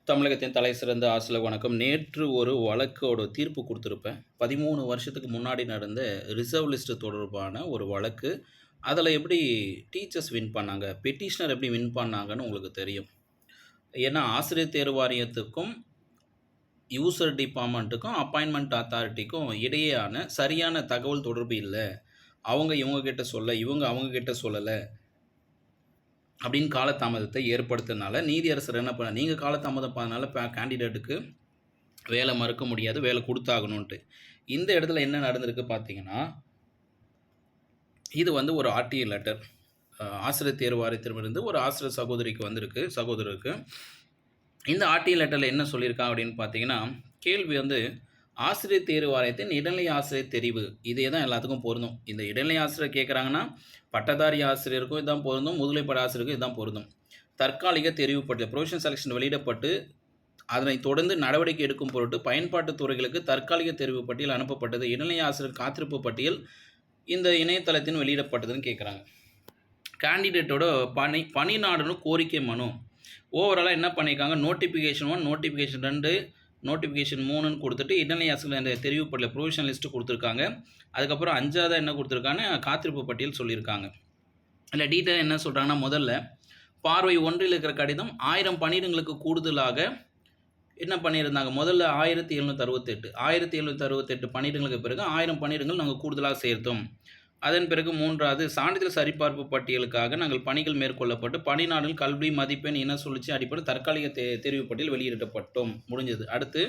தமிழகத்தின் தலைசிறந்த ஆசிரியர் வணக்கம். நேற்று ஒரு வழக்கோட தீர்ப்பு குடுத்திருப்பேன். 13 வருஷத்துக்கு முன்னாடி நடந்த ரிசர்வ் லிஸ்ட் தொடர்பான ஒரு வழக்கு. அதில எப்படி டீச்சர்ஸ் வின் பண்ணாங்க, பெட்டிஷனர் எப்படி வின் பண்ணாங்கன்னு உங்களுக்கு தெரியும். ஏன்னா, ஆசிரியர் தேர்வு வாரியத்துக்கும், யூசர் டிபார்ட்மெண்ட்டுக்கும், அப்பாயின்ட்மென்ட் அத்தாரிட்டிக்கும் இடையேயான சரியான தகவல் தொடர்பு இல்ல. அவங்க இவங்க கிட்ட சொல்ல, இவங்க அவங்க கிட்ட சொல்லல. அப்படின்னு காலதாமதத்தை ஏற்படுத்தினால நீதியரசர் என்ன பண்ண, நீங்க காலதாமதம் பண்ணனால கேண்டிடேட்டுக்கு வேலை மறுக்க முடியாது, வேலை கொடுத்தாகணுன்ட்டு. இந்த இடத்துல என்ன நடந்திருக்கு பார்த்தீங்கன்னா, இது வந்து ஒரு ஆர்டிஐ லெட்டர். ஆசிரியர் தேர்வு வாரியத்திலிருந்து ஒரு ஆசிரியர் சகோதரிக்கு வந்திருக்கு, சகோதரருக்கு. இந்த ஆர்டிஐ லெட்டரில் என்ன சொல்லியிருக்காங்க அப்படின்னு பார்த்தீங்கன்னா, கேள்வி வந்து ஆசிரியர் தேர்வு வாரியத்தின் இடைநிலை ஆசிரியர் தெரிவு. இதே தான் எல்லாத்துக்கும் பொருந்தும். இந்த இடைநிலை ஆசிரியர் கேட்குறாங்கன்னா, பட்டதாரி ஆசிரியருக்கும் இதான் பொருந்தும், முதுகலைப்பட ஆசிரியருக்கும் இதான் பொருந்தும். தற்காலிக தெரிவு பட்டியல் ப்ரொவிஷனல் செலெக்ஷன் வெளியிடப்பட்டு, அதனைத் தொடர்ந்து நடவடிக்கை எடுக்கும் பொருட்டு பயன்பாட்டு துறைகளுக்கு தற்காலிக தெரிவு பட்டியல் அனுப்பப்பட்டது. இடைநிலை ஆசிரியர் காத்திருப்பு பட்டியல் இந்த இணையதளத்தின் வெளியிடப்பட்டதுன்னு கேட்குறாங்க. கேண்டிடேட்டோட பணி நாடுன்னு கோரிக்கை மனு. ஓவராலாக என்ன பண்ணியிருக்காங்க, நோட்டிஃபிகேஷன் 1, நோட்டிஃபிகேஷன் 2, நோட்டிஃபிகேஷன் 3ன்னு கொடுத்துட்டு இடைநிலை ஆசிரியர் அந்த தெரிவு பட்டியல் ப்ரொவிஷனல் லிஸ்ட்டு கொடுத்துருக்காங்க. அதுக்கப்புறம் 5ஆவதாக என்ன கொடுத்துருக்காங்க, காத்திருப்பு பட்டியல் சொல்லியிருக்காங்க. இல்லை டீட்டெயில் என்ன சொல்கிறாங்கன்னா, முதல்ல பார்வை 1ல் இருக்கிற கடிதம் 1000 பணியிடங்களுக்கு கூடுதலாக என்ன பண்ணியிருந்தாங்க, முதல்ல 1768 பணியிடங்களுக்கு பிறகு 1000 பணியிடங்கள் நாங்கள் கூடுதலாக சேர்த்தோம். அதன் பிறகு 3வது சான்றிதழ் சரிபார்ப்பு பட்டியலுக்காக நாங்கள் பணிகள் மேற்கொள்ளப்பட்டு பணிநாடுகள் கல்வி மதிப்பெண் இன சுழற்சி அடிப்படை தற்காலிக தெரிவு பட்டியல் வெளியிடப்பட்டோம். முடிஞ்சது. அடுத்து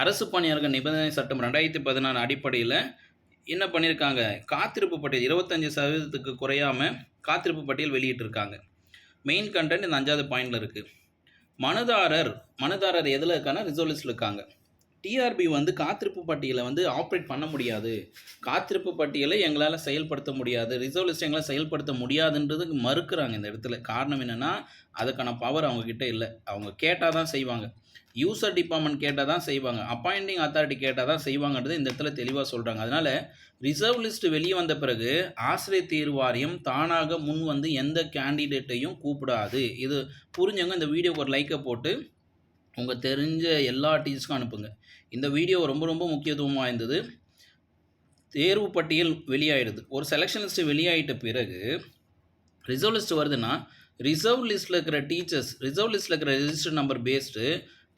அரசு பணியாளர்கள் நிபந்தனை சட்டம் 2016 அடிப்படையில் என்ன பண்ணியிருக்காங்க, காத்திருப்பு பட்டியல் 25% குறையாமல் காத்திருப்பு பட்டியல் வெளியிட்டிருக்காங்க. மெயின் கண்டென்ட் இந்த 5வது பாயிண்டில் இருக்குது. மனுதாரர் எதில் இருக்காங்கன்னா ரிசர்வ் லிஸ்ட்டில் இருக்காங்க. டிஆர்பி வந்து காத்திருப்பு பட்டியலை வந்து ஆப்ரேட் பண்ண முடியாது, காத்திருப்பு பட்டியலை எங்களால் செயல்படுத்த முடியாது, ரிசர்வ் லிஸ்ட் எங்களால் செயல்படுத்த முடியாதுன்றதுக்கு மறுக்கிறாங்க. இந்த இடத்துல காரணம் என்னென்னா, அதுக்கான பவர் அவங்கக்கிட்ட இல்லை. அவங்க கேட்டால் தான் செய்வாங்க, யூசர் டிபார்ட்மெண்ட் கேட்டால் தான் செய்வாங்க, அப்பாயிண்டிங் அத்தாரிட்டி கேட்டால் தான் செய்வாங்கன்றது இந்த இடத்துல தெளிவாக சொல்கிறாங்க. அதனால் ரிசர்வ் லிஸ்ட் வெளியே வந்த பிறகு ஆசிரியர் தேர்வு வாரியம் தானாக முன் வந்து எந்த கேண்டிடேட்டையும் கூப்பிடாது. இது புரிஞ்சவங்க இந்த வீடியோக்கு ஒரு லைக்கை போட்டு உங்கள் தெரிஞ்ச எல்லா டீச்சர்ஸ்க்கும் அனுப்புங்க. இந்த வீடியோ ரொம்ப ரொம்ப முக்கியத்துவம் வாய்ந்தது. தேர்வு பட்டியல் வெளியாகிடுது, ஒரு செலெக்ஷன் லிஸ்ட்டு வெளியாகிட்ட பிறகு ரிசர்வ் லிஸ்ட் வருதுன்னா, ரிசர்வ் லிஸ்ட்டில் இருக்கிற டீச்சர்ஸ், ரிசர்வ் லிஸ்ட்டில் இருக்கிற ரெஜிஸ்டர் நம்பர் பேஸ்டு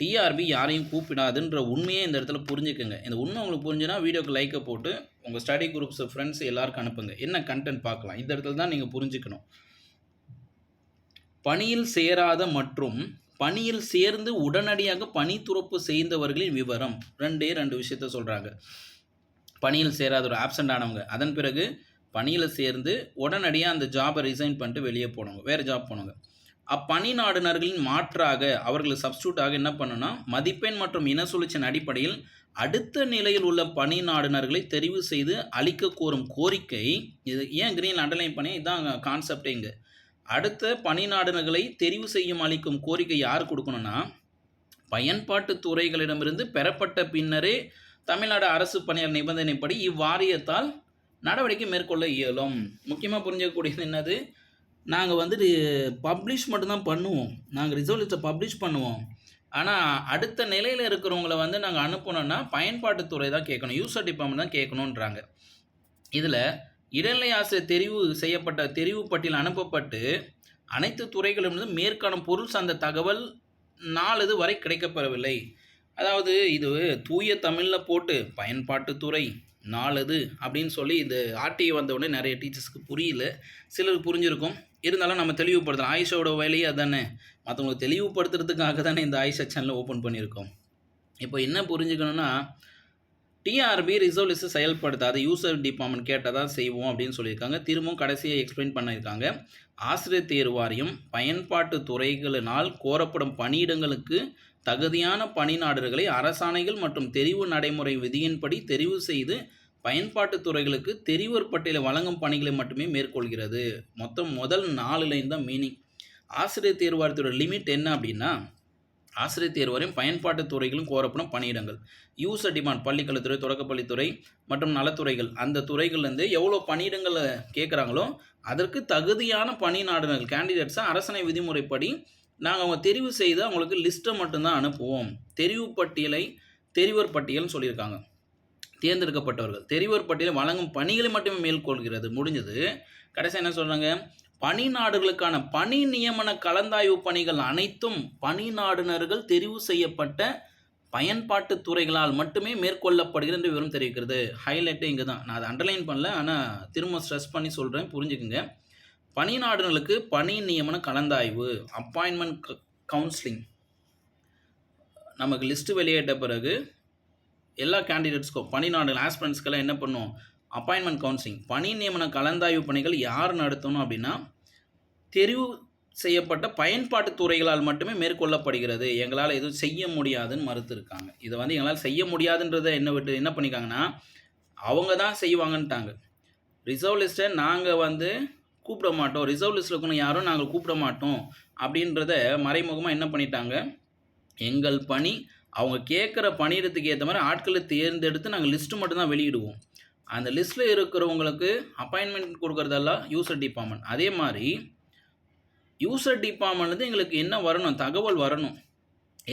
டிஆர்பி யாரையும் கூப்பிடாதுன்ற உண்மையே இந்த இடத்துல புரிஞ்சுக்குங்க. இந்த உண்மை உங்களுக்கு புரிஞ்சுன்னா வீடியோக்கு லைக்கை போட்டு உங்கள் ஸ்டடி குரூப்ஸ் ஃப்ரெண்ட்ஸ் எல்லாருக்கும் அனுப்புங்க. என்ன கண்டென்ட் பார்க்கலாம், இந்த இடத்துல தான் நீங்கள் புரிஞ்சுக்கணும். பணியில் சேராத மற்றும் பணியில் சேர்ந்து உடனடியாக பணி துறப்பு செய்தவர்களின் விவரம். 2 விஷயத்த சொல்கிறாங்க. பணியில் சேராத ஒரு ஆப்சண்ட் ஆனவங்க, அதன் பிறகு பணியில் சேர்ந்து உடனடியாக அந்த ஜாபை ரிசைன் பண்ணிட்டு வெளியே போனவங்க, வேறு ஜாப் போனவங்க. அப்பணி நாடுனர்களின் மாற்றாக அவர்கள் சப்ஸ்டியூட்டாக என்ன பண்ணணும்னா, மதிப்பெண் மற்றும் இன சுழற்சியின் அடிப்படையில் அடுத்த நிலையில் உள்ள பணி நாடுனர்களை தெரிவு செய்து அளிக்க கோரும் கோரிக்கை. இது ஏன் கிரீன் அண்டர்லைன் பண்ணி, இதுதான் கான்செப்டே. இங்கே அடுத்த பணி நாடுனர்களை தெரிவு செய்யும் அளிக்கும் கோரிக்கை யார் கொடுக்கணும்னா, பயன்பாட்டு துறைகளிடமிருந்து பெறப்பட்ட பின்னரே தமிழ்நாடு அரசு பணியாளர் நிபந்தனைப்படி இவ்வாரியத்தால் நடவடிக்கை மேற்கொள்ள இயலும். முக்கியமாக புரிஞ்சக்கூடியது என்னது, நாங்கள் வந்துட்டு பப்ளிஷ் மட்டும்தான் பண்ணுவோம், நாங்கள் ரிசர்வ் லிஸ்ட்டை பப்ளிஷ் பண்ணுவோம். ஆனால் அடுத்த நிலையில் இருக்கிறவங்கள வந்து நாங்கள் அனுப்பணும்னா பயன்பாட்டுத்துறை தான் கேட்கணும், யூசர் டிபார்ட்மெண்ட் தான் கேட்கணுன்றாங்க. இதில் இடைநிலை ஆசிரியர் தெரிவு செய்யப்பட்ட தெரிவு பட்டியல் அனுப்பப்பட்டு அனைத்து துறைகளிலிருந்து மேற்காணும் பொருள் சார்ந்த தகவல் நாளது வரை கிடைக்கப்பெறவில்லை. அதாவது இது தூய தமிழில் போட்டு பயன்பாட்டுத்துறை நாளது அப்படின்னு சொல்லி இது ஆர்டிஐ வந்தவுடனே நிறைய டீச்சர்ஸ்க்கு புரியல, சிலருக்கு புரிஞ்சிருக்கும். இருந்தாலும் நம்ம தெளிவுபடுத்தலாம். ஆயிஷாவோட வேலையே அதுதானே, மற்றவங்களுக்கு தெளிவுபடுத்துறதுக்காக தானே இந்த ஆயிஷா சேனலை ஓப்பன் பண்ணியிருக்கோம். இப்போ என்ன புரிஞ்சுக்கணுன்னா, டிஆர்பி ரிசர்வ் லிஸ்ட்டு செயல்படுத்தாது, யூசர் டிபார்ட்மெண்ட் கேட்டால் தான் செய்வோம் அப்படின்னு சொல்லியிருக்காங்க. திரும்பவும் கடைசியாக எக்ஸ்பிளைன் பண்ணியிருக்காங்க. ஆசிரியர் தேர்வு வாரியம் பயன்பாட்டு துறைகளினால் கோரப்படும் பணியிடங்களுக்கு தகுதியான பணிநாடுகளை அரசாணைகள் மற்றும் தெரிவு நடைமுறை விதியின்படி தெரிவு செய்து பயன்பாட்டு துறைகளுக்கு தெரிவர் பட்டியலை வழங்கும் பணிகளை மட்டுமே மேற்கொள்கிறது. மொத்தம் முதல் 4 லைன் தான் மீனிங். ஆசிரியர் தேர்வு வாரியத்தோட லிமிட் என்ன அப்படின்னா, ஆசிரியர் தேர்வு வாரியம் பயன்பாட்டு துறைகளும் கோரப்படும் பணியிடங்கள், யூசர் டிமாண்ட் பள்ளிக்கல்வித்துறை, தொடக்கப்பள்ளித்துறை மற்றும் நலத்துறைகள், அந்த துறைகள்லேருந்து எவ்வளோ பணியிடங்களை கேட்குறாங்களோ அதற்கு தகுதியான பணி நாடுனர்கள் கேண்டிடேட்ஸை அரசாணை விதிமுறைப்படி நாங்கள் அவங்க தெரிவு செய்து அவங்களுக்கு லிஸ்ட்டை மட்டும்தான் அனுப்புவோம். தெரிவர் பட்டியல்னு சொல்லியிருக்காங்க. தேர்ந்தெடுக்கப்பட்டவர்கள். தெரிவர் பட்டியல் வழங்கும் பணிகளை மட்டுமே மேற்கொள்கிறது. முடிஞ்சது. கடைசியா என்ன சொல்றாங்க? பணி நாடுகளுக்கான பணி நியமன கலந்தாய்வு பணிகள் அனைத்தும் பணி நாடுனர்கள் தெரிவு செய்யப்பட்ட பயன்பாட்டு துறைகளால் மட்டுமே மேற்கொள்ளப்படுகிறது என்று விவரம் தெரிவிக்கிறது. ஹைலைட்டே இங்கே தான். நான் அதை அண்டர்லைன் பண்ணல. ஆனால் திரும்ப ஸ்ட்ரெஸ் பண்ணி சொல்கிறேன், புரிஞ்சுக்குங்க. பணி நாடுனர்களுக்கு பணி நியமன கலந்தாய்வு, அப்பாயின்மெண்ட் கவுன்சிலிங். நமக்கு லிஸ்ட்டு வெளியிட்ட பிறகு எல்லா கேண்டிடேட்ஸ்க்கும் பணி நாடுகள் ஆஸ்பிரண்ட்ஸ்க்கெல்லாம் என்ன பண்ணும்? அப்பாயின்மெண்ட் கவுன்சிலிங், பணி நியமன கலந்தாய்வு பணிகள் யார் நடத்தணும் அப்படின்னா, தெரிவு செய்யப்பட்ட பயன்பாட்டு துறைகளால் மட்டுமே மேற்கொள்ளப்படுகிறது. எங்களால் எதுவும் செய்ய முடியாதுன்னு மறுத்துருக்காங்க. இதை வந்து எங்களால் செய்ய முடியாதுன்றதை என்ன பண்ணிக்காங்கன்னா, அவங்க தான் செய்வாங்கன்ட்டாங்க. ரிசர்வ் லிஸ்ட்டை நாங்கள் வந்து கூப்பிட மாட்டோம், ரிசர்வ் லிஸ்ட்டில் இருக்கணும் யாரும் நாங்கள் கூப்பிட மாட்டோம் அப்படின்றத மறைமுகமாக என்ன பண்ணிட்டாங்க, எங்கள் பணி அவங்க கேட்குற பணியிடத்துக்கு ஏற்ற மாதிரி ஆட்களை தேர்ந்தெடுத்து நாங்கள் லிஸ்ட்டு மட்டும்தான் வெளியிடுவோம். அந்த லிஸ்ட்டில் இருக்கிறவங்களுக்கு அப்பாயின்மெண்ட் கொடுக்குறதெல்லாம் யூசர் டிபார்ட்மெண்ட். அதே மாதிரி யூசர் டிபார்ட்மெண்ட்லேருந்து எங்களுக்கு என்ன வரணும்? தகவல் வரணும்.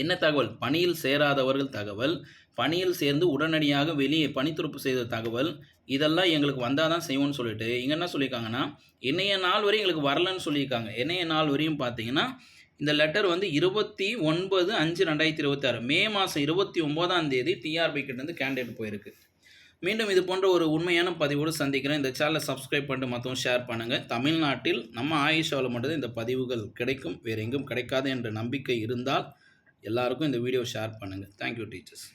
என்ன தகவல்? பணியில் சேராதவர்கள் தகவல், பணியில் சேர்ந்து உடனடியாக வெளியே பணித்துறப்பு செய்த தகவல், இதெல்லாம் எங்களுக்கு வந்தால் தான் செய்வோம்னு சொல்லிட்டு இங்கே என்ன சொல்லியிருக்காங்கன்னா, இன்றைய நாள் வரையும் எங்களுக்கு வரலன்னு சொல்லியிருக்காங்க. இன்றைய நாள் வரையும் பார்த்தீங்கன்னா, இந்த லெட்டர் வந்து 29/5/2026 மே மாதம் 29ஆம் டிஆர்பி கிட்டேருந்து கேண்டிடேட் போயிருக்கு. மீண்டும் இது போன்ற ஒரு உண்மையான பதிவோடு சந்திக்கிறேன். இந்த சேனலை சப்ஸ்கிரைப் பண்ணிட்டு மற்றவங்க ஷேர் பண்ணுங்கள். தமிழ்நாட்டில் நம்ம ஆயிஷாவில் மட்டும்தான் இந்த பதிவுகள் கிடைக்கும், வேறு எங்கும் கிடைக்காது என்ற நம்பிக்கை இருந்தால் எல்லாருக்கும் இந்த வீடியோ ஷேர் பண்ணுங்கள். Thank you teachers.